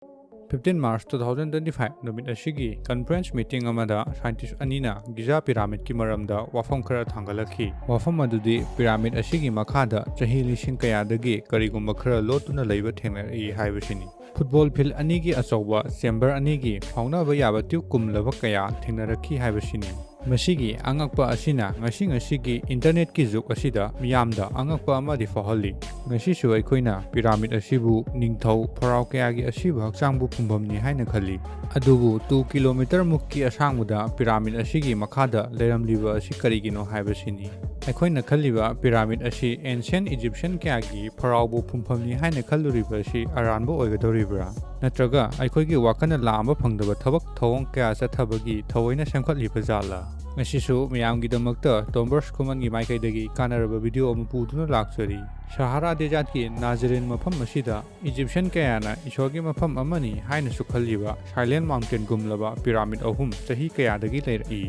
15 March 2025 numit ashigi conference meeting amada scientist anina Giza pyramid ki maramda wafam khara thangalakhi wafam adudi pyramid ashigi makhada chahi lising kayadagi karigumba khara lotuna leiba thengnari haibasini football field anigi achauba chamber anigi phaunaba yaba tube kumlaba kaya thengnarakhi haibasini Masigi angakpa asina ngasi internet ki juk asida miyamda angakpa amadi fahali ngasi su aikoina pyramid asibu ningthau phorau kayagi asibu hakchangbu phumbamni haina khali adubu 2 km mukki asangmuda pyramid asigi makhada leiramliba asi karigino haibasini aikoina khaliba pyramid asi ancient Egyptian kayagi phoraubu phumphamni haina khalluriba asi aranbo oigadoribra natraga aikoigi wakana laamba phangdaba thabak thawong kaya chathabagi thawoina semkhatliba jala ngasisu miyamgidamakta TomVerse Khuman gi maikaidagi kanaraba video ama puduna lakchari Sahara Desert ki Nazarene mafam asida Egyptian kayana isorgi mafam amani haina sukhalliba Silent Mountain gumlaba pyramid ahum chahi kayadagi leiri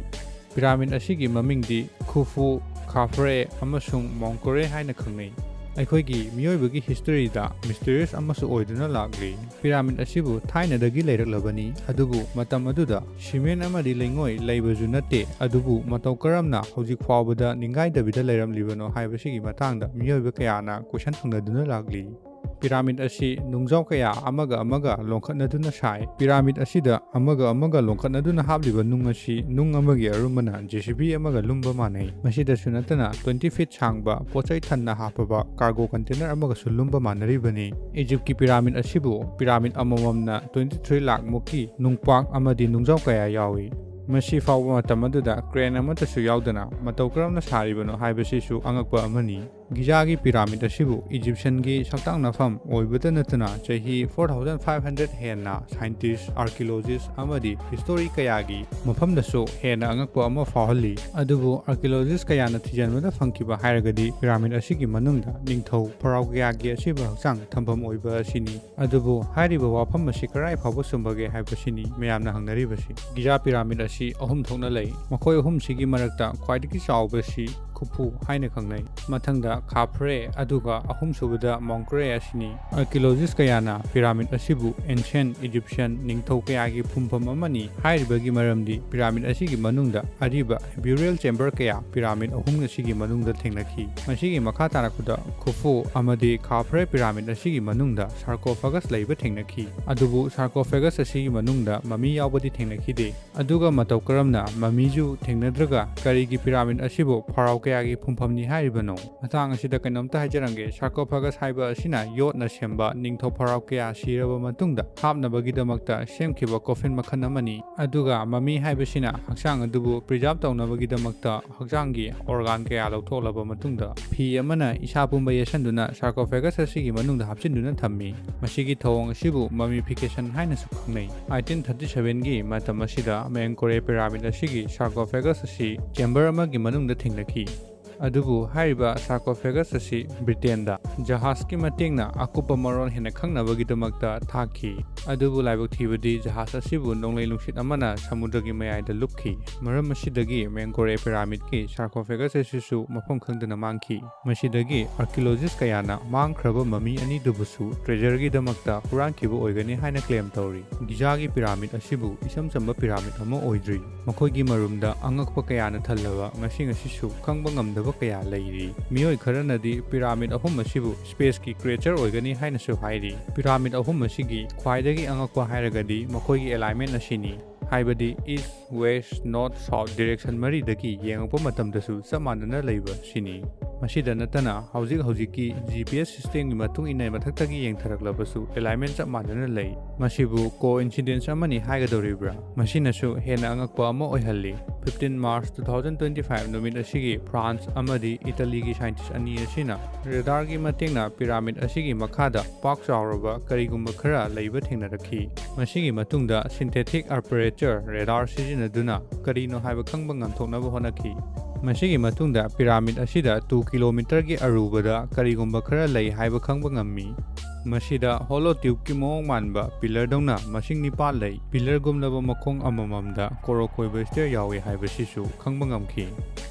pyramid asigi mamingdi Khufu Khafre amasung Mongkore haina khangnai ꯑꯩꯈꯣꯏꯒꯤ ꯃꯤꯑꯣꯏꯕꯒꯤ ꯍꯤꯁꯇꯣꯔꯤꯗ ꯃꯤꯁꯇꯔꯤꯌꯁ ꯑꯃꯁꯨ ꯑꯣꯏꯗꯨꯅ ꯂꯥꯛꯂꯤ ꯄꯤꯔꯥꯃꯤꯗ ꯑꯁꯤꯕꯨ ꯊꯥꯏꯅꯗꯒꯤ ꯂꯩꯔꯛꯂꯕꯅꯤ ꯑꯗꯨꯕꯨ ꯃꯇꯝ ꯑꯗꯨꯗ ꯁꯤꯃꯦꯟ ꯑꯃꯗꯤ ꯂꯩꯉꯣꯏ ꯂꯩꯕꯁꯨ ꯅꯠꯇꯦ ꯑꯗꯨꯕꯨ ꯃꯇꯧ ꯀꯔꯝꯅ ꯍꯧꯖꯤꯛ ꯐꯥꯎꯕꯗ ꯅꯤꯡꯒꯥꯏꯗꯕꯤꯗ ꯂꯩꯔꯝꯂꯤꯕꯅꯣ ꯍꯥꯏꯕꯁꯤꯒꯤ ꯃꯇꯥꯡꯗ ꯃꯤꯑꯣꯏꯕ ꯀꯌꯥꯅ ꯀꯣꯏꯁꯟ ꯍꯪꯅꯗꯨꯅ ꯂꯥꯛꯂꯤ ꯄꯤꯔꯥꯃꯤꯗ ꯑꯁꯤ ꯅꯨꯡꯖꯥꯎ ꯀꯌꯥ ꯑꯃꯒ ꯂꯣꯟꯈꯠꯅꯗꯨꯅ ꯁꯥꯏ ꯄꯤꯔꯥꯃꯤꯗ ꯑꯁꯤꯗ ꯑꯃꯒ ꯂꯣꯟꯈꯠꯅꯗꯨꯅ ꯍꯥꯞꯂꯤꯕ ꯅꯨꯡ ꯑꯁꯤ ꯅꯨꯡ ꯑꯃꯒꯤ ꯑꯔꯨꯝꯕꯅ JCB ꯑꯃꯒ ꯂꯨꯝꯕ ꯃꯥꯟꯅꯩ ꯃꯁꯤꯗꯁꯨ ꯅꯠꯇꯅ 20 feet ꯁꯥꯡꯕ ꯄꯣꯠꯆꯩ ꯊꯟꯅ ꯍꯥꯞꯄꯕ ꯀꯥꯔꯒꯣ ꯀꯟꯇꯦꯅꯔ ꯑꯃꯒꯁꯨ ꯂꯨꯝꯕ ꯃꯥꯟꯅꯔꯤꯕꯅꯤ ꯏꯖꯤꯞꯀꯤ ꯄꯤꯔꯥꯃꯤꯗ ꯑꯁꯤꯕꯨ ꯄꯤꯔꯥꯃꯤꯗ ꯑꯃꯃꯝꯅ 23 lakh ꯃꯨꯛꯀꯤ ꯅꯨꯡꯄꯥꯛ ꯑꯃꯗꯤ ꯅꯨꯡꯖꯥꯎ ꯀꯌꯥ ꯌꯥꯎꯏ ꯃꯁꯤ ꯐꯥꯎꯕ ꯃꯇꯝ ꯑꯗꯨꯗ ꯀ꯭ꯔꯦꯟ ꯑꯃꯠꯇꯁꯨ ꯌꯥꯎꯗꯅ ꯃꯇꯧ ꯀꯔꯝꯅ ꯁꯥꯔꯤꯕꯅꯣ ꯍꯥꯏꯕꯁꯤꯁꯨ ꯑꯉꯛꯄ ꯑꯃꯅꯤ ꯒꯤꯖꯥꯒꯤ ꯄꯤꯔꯥꯃꯤꯗ ꯑꯁꯤꯕꯨ ꯏꯖꯤꯞꯁꯤꯌꯟꯒꯤ ꯁꯛꯇꯥꯛꯅꯐꯝ ꯑꯣꯏꯕꯇ ꯅꯠꯇꯅ ꯆꯍꯤ 4500 ꯍꯦꯟꯅ ꯁꯥꯏꯟꯇꯤꯁ ꯑꯥꯔꯀꯤꯑꯣꯂꯣꯖꯤꯁ ꯑꯃꯗꯤ ꯍꯤꯁꯇꯣꯔꯤ ꯀꯌꯥꯒꯤ ꯃꯐꯝꯗꯁꯨ ꯍꯦꯟꯅ ꯑꯉꯛꯄ ꯑꯃ ꯐꯥꯎꯍꯜꯂꯤ ꯑꯗꯨꯕꯨ ꯑꯥꯔꯀꯤꯑꯣꯂꯣꯖꯤꯁ ꯀꯌꯥꯅ ꯊꯤꯖꯤꯟꯕꯗ ꯐꯪꯈꯤꯕ ꯍꯥꯏꯔꯒꯗꯤ ꯄꯤꯔꯥꯃꯤꯗ ꯑꯁꯤꯒꯤ ꯃꯅꯨꯡꯗ ꯅꯤꯡꯊꯧ ꯐꯔꯥꯎ ꯀꯌꯥꯒꯤ ꯑꯁꯤꯕ ꯍꯛꯆꯥꯡ ꯊꯝꯐꯝ ꯑꯣꯏꯕ ꯑꯁꯤꯅꯤ ꯑꯗꯨꯕꯨ ꯍꯥꯏꯔꯤꯕ ꯋꯥꯐꯝ ꯑꯁꯤ ꯀꯔꯥꯏ ꯐꯥꯎꯕ ꯆꯨꯝꯕꯒꯦ ꯍꯥꯏꯕꯁꯤꯅꯤ ꯃꯌꯥꯝꯅ ꯍꯪꯅꯔꯤꯕꯁꯤ ꯒꯤꯖꯥ ꯄꯤꯔꯥꯃꯤꯗ ꯑꯁꯤ ꯑꯍꯨꯝ ꯊꯣꯛꯅ ꯂꯩ ꯃꯈꯣꯏ ꯑꯍꯨꯝꯁꯤꯒꯤ ꯃꯔꯛꯇ ꯈ꯭ꯋꯥꯏꯗꯒꯤ ꯆꯥꯎꯕꯁꯤ Khufu haina khangnai mathangda Khafre aduga ahumsubada Mongkore asini archaeologists kayana pyramid asibu ancient Egyptian ningthau kayagi phumpham amani hairibagi maramdi pyramid asigi manungda ariba burial chamber kaya pyramid ahum asigi manungda thengnakhi masigi makha tarakуда Khufu amadi Khafre pyramid asigi manungda sarcophagus leiba thengnakhi adubu sarcophagus asigi manungda mami yaubadi thengnakhide aduga mataw karamna mamiju thengnadraga karigi pyramid asibu pharaoh kayagi phumphamni hairibano matang asida kainomta haijarange sarcophagus haiba asina yotna semba ningthau pharaoh kaya siraba matungda hapnabagidamakta semkhiba coffin makhan amani aduga mami haibasina hakchang adubu preserve tawnabagidamakta hakchanggi organ kaya lautholaba matungda phi amana isa pumba yesanduna sarcophagus asigi manungda hapchinduna thammi masigi thawong asibu mummification haina su khangnai 1837 gi matam asida Angkpa pyramid asigi sarcophagus asi chamber amagi manungda thengnakhi adubu haiba sarcophagus asi Britain-da jahaski matengna akupa maron hena khangnabagidamagta thakhi adubu laibok thibadi jahas asibu nonglei lungsit amana samudragi mayai-da lupkhi maram asidagi Angkpa pyramid ki sarcophagus asisu mafam khangdana mangkhi masidagi archaeologists kayana mangkhraba mami ani dubusu treasure gi damakta hurankiba oigani haina claim tawri Giza gi pyramid asibu isam chamba pyramid ama oidri makhoi marumda angakpa kayana thallaba ngasi khangba ngamdaba kaya leiri mioi kharanadi pyramid ahum asibu space ki creature oigani haina su hairi pyramid ahum asigi khwaidagi angakpa hairagadi makhoi gi alignment asini haibadi east west north south direction mari dagi yengpa matamdasu samanana leiba sini masida natana hojiki GPS system gi matung inai mathaktagi yengtharaklabasu alignment chap manana lei masibu coincidence amani haigadoribra masinasu hena angakpa ama oihalli 15 March 2025 numit asigi France amadi Italy gi scientist ani asina radar gi matengna pyramid asigi makhada pak chawraba karigumba khara leiba thengnarakhi masigi matungda synthetic aperture radar sijinaduna karino haiba khangba ngamthoknaba honakhi masigi matungda pyramid asida 2 km gi arubada karigumba khara lei haiba khangba ngammi ꯃꯁꯤꯗ ꯍꯣꯂꯣ ꯇ꯭ꯌꯨꯕꯀꯤ ꯃꯑꯣꯡ ꯃꯥꯟꯕ ꯄꯤꯂꯔꯗꯧꯅ ꯃꯁꯤꯡ 9 ꯂꯩ꯫ ꯄꯤꯂꯔꯒꯨꯝꯂꯕ ꯃꯈꯣꯡ ꯑꯃꯃꯝꯗ ꯀꯣꯔꯣꯛ-ꯀꯣꯏꯕ stair ꯌꯥꯎꯏ ꯍꯥꯏꯕꯁꯤꯁꯨ ꯈꯪꯕ ꯉꯝꯈꯤ꯫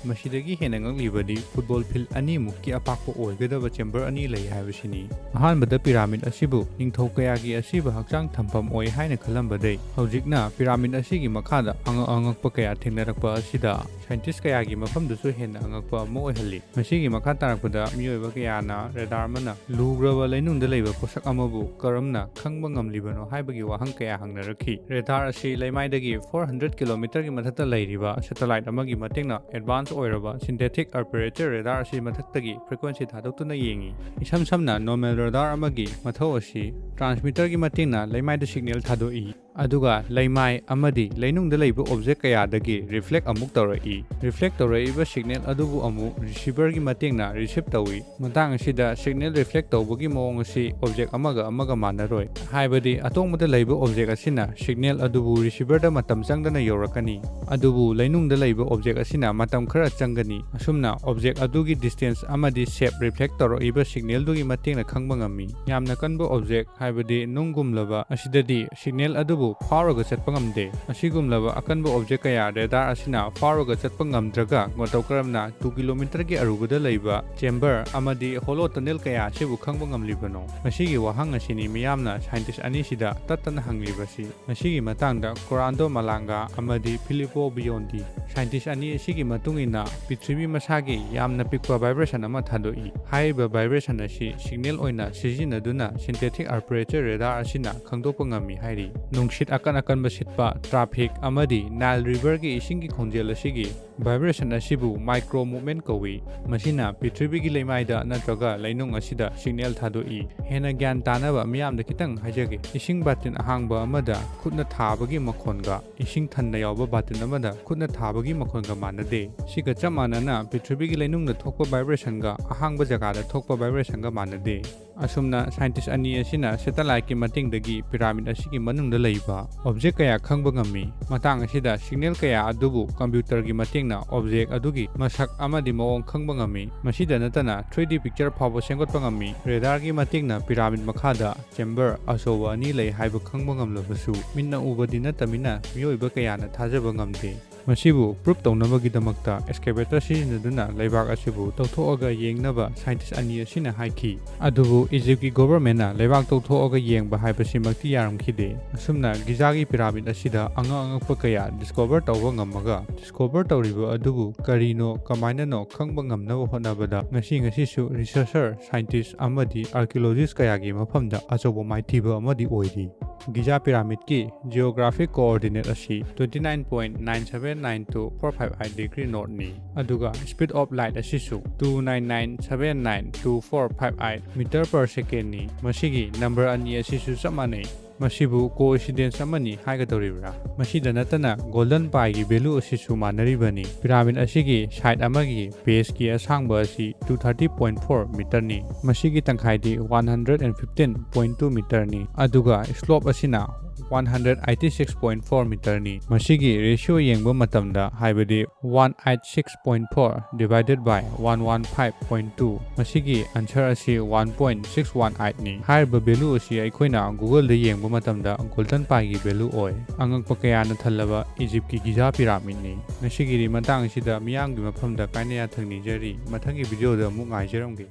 ꯃꯁꯤꯗꯒꯤ ꯍꯦꯟꯅ ꯉꯛꯂꯤꯕꯗꯤ ꯐꯨꯠꯕꯣꯜ ꯐꯤꯜꯗ 2ꯃꯨꯛꯀꯤ ꯑꯄꯥꯛꯄ ꯑꯣꯏꯒꯗꯕ ꯆꯦꯝꯕꯔ 2 ꯂꯩ ꯍꯥꯏꯕꯁꯤꯅꯤ꯫ ꯑꯍꯥꯟꯕꯗ ꯄꯤꯔꯥꯃꯤꯗ ꯑꯁꯤꯕꯨ ꯅꯤꯡꯊꯧ ꯀꯌꯥꯒꯤ ꯑꯁꯤꯕ ꯍꯛꯆꯥꯡ ꯊꯝꯐꯝ ꯑꯣꯏ ꯍꯥꯏꯅ ꯈꯜꯂꯝꯕꯗꯩ ꯍꯧꯖꯤꯛꯅ ꯄꯤꯔꯥꯃꯤꯗ ꯑꯁꯤꯒꯤ ꯃꯈꯥꯗ ꯑꯉꯛꯄ ꯀꯌꯥ ꯊꯦꯡꯅꯔꯛꯄ ꯑꯁꯤꯗ ꯁꯥꯏꯟꯇꯤꯁ ꯀꯌꯥꯒꯤ ꯃꯐꯝꯗꯨꯁꯨ ꯍꯦꯟꯅ ꯑꯉꯛꯄ ꯑꯃ ꯑꯣꯏꯍꯜꯂꯤ꯫ ꯃꯁꯤꯒꯤ ꯃꯈꯥ ꯇꯥꯔꯛꯄꯗ ꯃꯤꯑꯣꯏꯕ ꯀꯌꯥꯅ ꯔꯦꯗꯥꯔ ꯑꯃꯅ ꯂꯨꯈ꯭ꯔꯕ ꯂꯩꯅꯨꯡꯗ ꯂꯩꯕ ꯄꯣꯠꯁꯛ ꯑꯃꯕꯨ ꯀꯔꯝꯅ ꯈꯪꯕ ꯉꯝꯂꯤꯕꯅꯣ ꯍꯥꯏꯕꯒꯤ ꯋꯥꯍꯪ ꯀꯌꯥ ꯍꯪꯅꯔꯛꯈꯤ꯫ ꯔꯦꯗꯥꯔ ꯑꯁꯤ ꯂꯩꯃꯥꯏꯗꯒꯤ 400 ꯀꯤꯂꯣꯃꯤꯇꯔꯒꯤ ꯃꯊꯛꯇ ꯂꯩꯔꯤꯕ ꯁꯦꯇꯦꯂꯥꯏꯠ ꯑꯃꯒꯤ ꯃꯇꯦꯡꯅ ꯑꯦꯗꯚꯥꯟꯁ ꯑꯣꯏꯔꯕ ꯁꯤꯟꯊꯦꯇꯤꯛ ꯑꯄꯔꯦꯆꯔ ꯔꯦꯗꯥꯔ ꯑꯁꯤ ꯃꯊꯛꯇꯒꯤ ꯐ꯭ꯔꯤꯀ꯭ꯋꯦꯟꯁꯤ ꯊꯥꯗꯣꯛꯇꯨꯅ ꯌꯦꯡꯏ꯫ ꯏꯁꯝ ꯁꯝꯅ ꯅꯣꯔꯃꯦꯜ ꯔꯦꯗꯥꯔ ꯑꯃꯒꯤ ꯃꯊꯧ ꯑꯁꯤ ꯇ꯭ꯔꯥꯟꯁꯃꯤꯇꯔꯒꯤ ꯃꯇꯦꯡꯅ ꯂꯩꯃꯥꯏꯗ ꯁꯤꯒꯅꯦꯜ ꯊꯥꯗꯣꯛꯏ, ꯑꯗꯨꯒ ꯂꯩꯃꯥꯏ ꯑꯃꯗꯤ ꯂꯩꯅꯨꯡꯗ ꯂꯩꯕ ꯑꯣꯕꯖꯦꯛ ꯀꯌꯥꯗꯒꯤ ꯔꯤꯐ꯭ꯂꯦꯛ ꯑꯃꯨꯛ ꯇꯧꯔꯛꯏ꯫ ꯔꯤꯐ꯭ꯂꯦꯛ ꯇꯧꯔꯛꯏꯕ ꯁꯤꯒꯅꯦꯜ ꯑꯗꯨꯕꯨ ꯑꯃꯨꯛ ꯔꯤꯁꯤꯚꯔꯒꯤ ꯃꯇꯦꯡꯅ ꯔꯤꯁꯤꯚ ꯇꯧꯏ꯫ ꯃꯇꯥꯡ ꯑꯁꯤꯗ ꯁꯤꯒꯅꯦꯜ ꯔꯤꯐ꯭ꯂꯦꯛ ꯇꯧꯕꯒꯤ ꯃꯑꯣꯡ ꯑꯁꯤ ꯑꯣꯕꯖꯦꯛ ꯑꯃꯒ ꯃꯥꯟꯅꯔꯣꯏ, ꯍꯥꯏꯕꯗꯤ ꯑꯇꯣꯡꯕꯗ ꯂꯩꯕ ꯑꯣꯕꯖꯦꯛ ꯑꯁꯤꯅ ꯁꯤꯒꯅꯦꯜ ꯑꯗꯨꯕꯨ ꯔꯤꯁꯤꯚꯔꯗ ꯃꯇꯝ ꯆꯪꯗꯅ ꯌꯧꯔꯛꯀꯅꯤ, ꯑꯗꯨꯕꯨ ꯂꯩꯅꯨꯡꯗ ꯂꯩꯕ ꯑꯣꯕꯖꯦꯛ ꯑꯁꯤꯅ ꯃꯇꯝ ꯈꯔ ꯆꯪꯒꯅꯤ꯫ ꯑꯁꯨꯝꯅ ꯑꯣꯕꯖꯦꯛ ꯑꯗꯨꯒꯤ ꯗꯤꯁꯇꯦꯟꯁ ꯑꯃꯗꯤ ꯁꯦꯞ ꯔꯤꯐ꯭ꯂꯦꯛ ꯇꯧꯔꯛꯏꯕ ꯁꯤꯒꯅꯦꯜꯗꯨꯒꯤ ꯃꯇꯦꯡꯅ ꯈꯪꯕ ꯉꯝꯃꯤ꯫ ꯌꯥꯝꯅ ꯀꯟꯕ ꯑꯣꯕꯖꯦꯛ ꯍꯥꯏꯕꯗꯤ ꯅꯨꯡꯒꯨꯝꯂꯕ ꯑꯁꯤꯗꯗꯤ ꯁꯤꯒꯅꯦꯜ ꯑꯗꯨꯕꯨ ꯐꯥꯎꯔꯒ ꯆꯠꯄ ꯉꯝꯗꯦ꯫ ꯑꯁꯤꯒꯨꯝꯂꯕ ꯑꯀꯟꯕ ꯑꯣꯕꯖꯦꯛ ꯀꯌꯥ ꯔꯦꯗꯥꯔ ꯑꯁꯤꯅ ꯐꯥꯎꯔꯒ ꯆꯠꯄ ꯉꯝꯗ꯭ꯔꯒ ꯃꯇꯧ ꯀꯔꯝꯅ 2 ꯀꯤꯂꯣꯃꯤꯇꯔꯒꯤ ꯑꯔꯨꯕꯗ ꯂꯩꯕ ꯆꯦꯝꯕꯔ ꯑꯃꯗꯤ ꯍꯣꯂꯣ ꯇꯅꯦꯜ ꯀꯌꯥ ꯑꯁꯤꯕꯨ ꯈꯪꯕ ꯉꯝꯂꯤꯕꯅꯣ? ꯃꯁꯤꯒꯤ ꯋꯥꯍꯪ ꯑꯁꯤꯅꯤ ꯃꯤꯌꯥꯝꯅ ꯁꯥꯏꯟꯇꯤꯁ ꯑꯅꯤꯁꯤꯗ ꯇꯠꯇꯅ ꯍꯪꯂꯤꯕꯁꯤ꯫ ꯃꯁꯤꯒꯤ ꯃꯇꯥꯡꯗ ꯀꯣꯔꯥꯟꯗꯣ ꯃꯥꯂꯥꯡꯒꯥ ꯑꯃꯗꯤ ꯐꯤꯂꯤꯄꯣ ꯕꯤꯌꯣꯟꯗꯤ, ꯁꯥꯏꯟꯇꯤꯁ ꯑꯅꯤ ꯑꯁꯤꯒꯤ ꯃꯇꯨꯡ ꯏꯟꯅ ꯄ꯭ꯔꯤꯊꯤꯕꯤ ꯃꯁꯥꯒꯤ ꯌꯥꯝꯅ ꯄꯤꯛꯄ ꯚꯥꯏꯕ꯭ꯔꯦꯁꯟ ꯑꯃ ꯊꯥꯗꯣꯛꯏ꯫ ꯍꯥꯏꯔꯤꯕ ꯚꯥꯏꯕ꯭ꯔꯦꯁꯟ ꯑꯁꯤ ꯁꯤꯒꯅꯦꯜ ꯑꯣꯏꯅ ꯁꯤꯖꯤꯟꯅꯗꯨꯅ ꯁꯤꯟꯊꯦꯇꯤꯛ ꯑꯄꯔꯦꯆꯔ ꯔꯦꯗꯥꯔ ꯑꯁꯤꯅ ꯈꯪꯗꯣꯛꯄ ꯉꯝꯃꯤ ꯍꯥꯏꯔꯤ꯫ ꯅꯨꯡꯁꯤꯠ ꯑꯀꯟꯕ ꯁꯤꯠꯄ, ꯇ꯭ꯔꯥꯐꯤꯛ ꯑꯃꯗꯤ ꯅꯥꯏꯜ ꯔꯤꯚꯔꯒꯤ ꯏꯁꯤꯡꯒꯤ ꯈꯣꯡꯖꯦꯜ ꯑꯁꯤꯒꯤ ꯚꯥꯏꯕ꯭ꯔꯦꯁꯟ ꯑꯁꯤꯕꯨ ꯃꯥꯏꯀ꯭ꯔꯣ ꯃꯨꯚꯃꯦꯟꯠ ꯀꯧꯏ꯫ ꯃꯁꯤꯅ ꯄ꯭ꯔꯤꯊꯤꯕꯤꯒꯤ ꯂꯩꯃꯥꯏꯗ ꯅꯠꯇ꯭ꯔꯒ ꯂꯩꯅꯨꯡ ꯑꯁꯤꯗ ꯁꯤꯒꯅꯦꯜ ꯊꯥꯗꯣꯛꯏ꯫ ꯍꯦꯟꯅ ꯒ꯭ꯌꯥꯟ ꯇꯥꯅꯕ ꯃꯤꯌꯥꯝꯗ ꯈꯤꯇꯪ ꯍꯥꯏꯖꯒꯦ꯫ ꯏꯁꯤꯡ ꯕꯥꯇꯤꯟ ꯑꯍꯥꯡꯕ ꯑꯃꯗ ꯈꯨꯠꯅ ꯊꯥꯕꯒꯤ ꯃꯈꯣꯟꯒ ꯏꯁꯤꯡ ꯊꯟꯅ ꯌꯥꯎꯕ ꯕꯥꯇꯤꯟ ꯑꯃꯗ ꯈꯨꯠꯅ ꯊꯥꯕꯒꯤ ꯃꯈꯣꯟꯒ ꯃꯥꯟꯅꯗꯦ꯫ ꯁꯤꯒ ꯆꯞ ꯃꯥꯟꯅꯅ ꯄ꯭ꯔꯤꯊꯤꯕꯤꯒꯤ ꯂꯩꯅꯨꯡꯗ ꯊꯣꯛꯄ ꯚꯥꯏꯕ꯭ꯔꯦꯁꯟꯒ ꯑꯍꯥꯡꯕ ꯖꯒꯥꯗ ꯊꯣꯛꯄ ꯚꯥꯏꯕ꯭ꯔꯦꯁꯟꯒ ꯃꯥꯟꯅꯗꯦ꯫ ꯑꯁꯨꯝꯅ ꯁꯥꯏꯟꯇꯤꯁ ꯑꯅꯤ ꯑꯁꯤꯅ ꯁꯦꯇꯦꯂꯥꯏꯠꯀꯤ ꯃꯇꯦꯡꯗꯒꯤ ꯄꯤꯔꯥꯃꯤꯗ ꯑꯁꯤꯒꯤ ꯃꯅꯨꯡꯗ ꯂꯩꯕ ꯑꯣꯕꯖꯦꯛ ꯀꯌꯥ ꯈꯪꯕ ꯉꯝꯃꯤ꯫ ꯃꯇꯥꯡ ꯑꯁꯤꯗ ꯁꯤꯒꯅꯦꯜ ꯀꯌꯥ ꯑꯗꯨꯕꯨ ꯀꯝꯄ꯭ꯌꯨꯇꯔꯒꯤ ꯃꯇꯦꯡꯅ ꯑꯣꯕꯖꯦꯛ ꯑꯗꯨꯒꯤ ꯃꯁꯛ ꯑꯃꯗꯤ ꯃꯑꯣꯡ ꯈꯪꯕ ꯉꯝꯃꯤ꯫ ꯃꯁꯤꯗ ꯅꯠꯇꯅ 3D ꯄꯤꯛꯆꯔ ꯐꯥꯎꯕ ꯁꯦꯝꯒꯠꯄ ꯉꯝꯃꯤ꯫ ꯔꯦꯗꯥꯔꯒꯤ ꯃꯇꯦꯡꯅ ꯄꯤꯔꯥꯃꯤꯗ ꯃꯈꯥꯗ ꯆꯦꯝꯕꯔ ꯑꯆꯧꯕ 2 ꯂꯩ ꯍꯥꯏꯕ ꯈꯪꯕ ꯉꯝꯂꯕꯁꯨ ꯃꯤꯠꯅ ꯎꯕꯗꯤ ꯅꯠꯇꯕꯅꯤꯅ ꯃꯤꯑꯣꯏꯕ ꯀꯌꯥꯅ ꯊꯥꯖꯕ ꯉꯝꯗꯦ꯫ ꯃꯁꯤꯕꯨ ꯄ꯭ꯔꯨꯞ ꯇꯧꯅꯕꯒꯤꯗꯃꯛꯇ ꯑꯦꯛꯁꯀꯦꯚꯦꯇꯔ ꯁꯤꯖꯤꯟꯅꯗꯨꯅ ꯂꯩꯕꯥꯛ ꯑꯁꯤꯕꯨ ꯇꯧꯊꯣꯛꯑꯒ ꯌꯦꯡꯅꯕ ꯁꯥꯏꯟꯇꯤꯁ ꯑꯅꯤ ꯑꯁꯤꯅ ꯍꯥꯏꯈꯤ꯫ ꯑꯗꯨꯕꯨ ꯏꯖꯤꯞꯀꯤ ꯒꯣꯚꯔꯟꯃꯦꯟꯠꯅ ꯂꯩꯕꯥꯛ ꯇꯧꯊꯣꯛꯑꯒ ꯌꯦꯡꯕ ꯍꯥꯏꯕꯁꯤꯃꯛꯇꯤ ꯌꯥꯔꯝꯈꯤꯗꯦ꯫ ꯑꯁꯨꯝꯅ ꯒꯤꯖꯥꯒꯤ ꯄꯤꯔꯥꯃꯤꯗ ꯑꯁꯤꯗ ꯑꯉꯛꯄ ꯀꯌꯥ ꯗꯤꯁꯀꯣꯚꯔ ꯇꯧꯕ ꯉꯝꯃꯒ ꯗꯤꯁꯀꯣꯚꯔ ꯇꯧꯔꯤꯕ ꯑꯗꯨꯕꯨ ꯀꯔꯤꯅꯣ ꯀꯃꯥꯏꯅꯅꯣ ꯈꯪꯕ ꯉꯝꯅꯕ ꯍꯣꯠꯅꯕꯗ ꯉꯁꯤꯁꯨ ꯔꯤꯁꯔꯆꯔ, ꯁꯥꯏꯟꯇꯤꯁ ꯑꯃꯗꯤ ꯑꯥꯔꯀꯤꯑꯣꯂꯣꯖꯤꯁ ꯀꯌꯥꯒꯤ ꯃꯐꯝꯗ ꯑꯆꯧꯕ ꯃꯥꯏꯊꯤꯕ ꯑꯃꯗꯤ ꯑꯣꯏꯔꯤ꯫ ꯒꯤꯖꯥ ꯄꯤꯔꯥꯃꯤꯗꯀꯤ ꯖꯤꯑꯣꯒ꯭ꯔꯥꯐꯤꯛ ꯀꯣꯑꯣꯔꯗꯤꯅꯦꯠ ꯑꯁꯤ 29.9792458 ꯗꯤꯒ꯭ꯔꯤ ꯅꯣꯔꯊꯅꯤ, ꯑꯗꯨꯒ ꯁ꯭ꯄꯤꯗ ꯑꯣꯐ ꯂꯥꯏꯠ ꯑꯁꯤꯁꯨ 299792458 ꯃꯤꯇꯔ ꯄꯔ ꯁꯦꯀꯦꯟꯗꯅꯤ꯫ ꯃꯁꯤꯒꯤ ꯅꯝꯕꯔ ꯑꯅꯤ ꯑꯁꯤꯁꯨ ꯆꯞ ꯃꯥꯟꯅꯩ꯫ ꯃꯁꯤꯕꯨ ꯀꯣꯏꯟꯁꯤꯗꯦꯟꯁ ꯑꯃꯅꯤ ꯍꯥꯏꯒꯗꯧꯔꯤꯕ꯭ꯔꯥ? ꯃꯁꯤꯗ ꯅꯠꯇꯅ ꯒꯣꯜꯗꯟ ꯄꯥꯏꯒꯤ ꯚꯦꯂꯨ ꯑꯁꯤꯁꯨ ꯃꯥꯟꯅꯔꯤꯕꯅꯤ꯫ ꯄꯤꯔꯥꯃꯤꯗ ꯑꯁꯤꯒꯤ ꯁꯥꯏꯗ ꯑꯃꯒꯤ ꯕꯦꯖꯀꯤ ꯑꯁꯥꯡꯕ ꯑꯁꯤ 230.4 ꯃꯤꯇꯔꯅꯤ꯫ ꯃꯁꯤꯒꯤ ꯇꯪꯈꯥꯏꯗꯤ 115.2 ꯃꯤꯇꯔꯅꯤ, ꯑꯗꯨꯒ ꯁ꯭ꯂꯣꯞ ꯑꯁꯤꯅ 186.4 ꯃꯤꯇꯔꯅꯤ꯫ ꯃꯁꯤꯒꯤ ꯔꯦꯁꯤꯑꯣ ꯌꯦꯡꯕ ꯃꯇꯝꯗ, ꯍꯥꯏꯕꯗꯤ 186.4 ꯗꯤꯚꯥꯏꯗꯦꯠ ꯕꯥꯏ 115.2, ꯃꯁꯤꯒꯤ ꯑꯟꯁꯔ ꯑꯁꯤ 1.618ꯅꯤ꯫ ꯍꯥꯏꯔꯤꯕ ꯚꯦꯂꯨ ꯑꯁꯤ ꯑꯩꯈꯣꯏꯅ ꯒꯨꯒꯜꯗ ꯌꯦꯡꯕ ꯃꯇꯝꯗ ꯒꯣꯜꯗꯟ ꯄꯥꯏꯒꯤ ꯚꯦꯂꯨ ꯑꯣꯏ꯫ ꯑꯉꯛꯄ ꯀꯌꯥꯅ ꯊꯜꯂꯕ ꯏꯖꯤꯞꯀꯤ ꯒꯤꯖꯥ ꯄꯤꯔꯥꯃꯤꯗꯅꯤ꯫ ꯉꯁꯤꯒꯤꯗꯤ ꯃꯇꯥꯡ ꯑꯁꯤꯗ ꯃꯤꯌꯥꯝꯒꯤ ꯃꯐꯝꯗ ꯀꯥꯏꯅ ꯌꯥꯊꯪ ꯅꯤꯖꯔꯤ꯫ ꯃꯊꯪꯒꯤ ꯚꯤꯗꯤꯑꯣꯗ ꯑꯃꯨꯛ ꯉꯥꯏꯖꯔꯝꯒꯦ꯫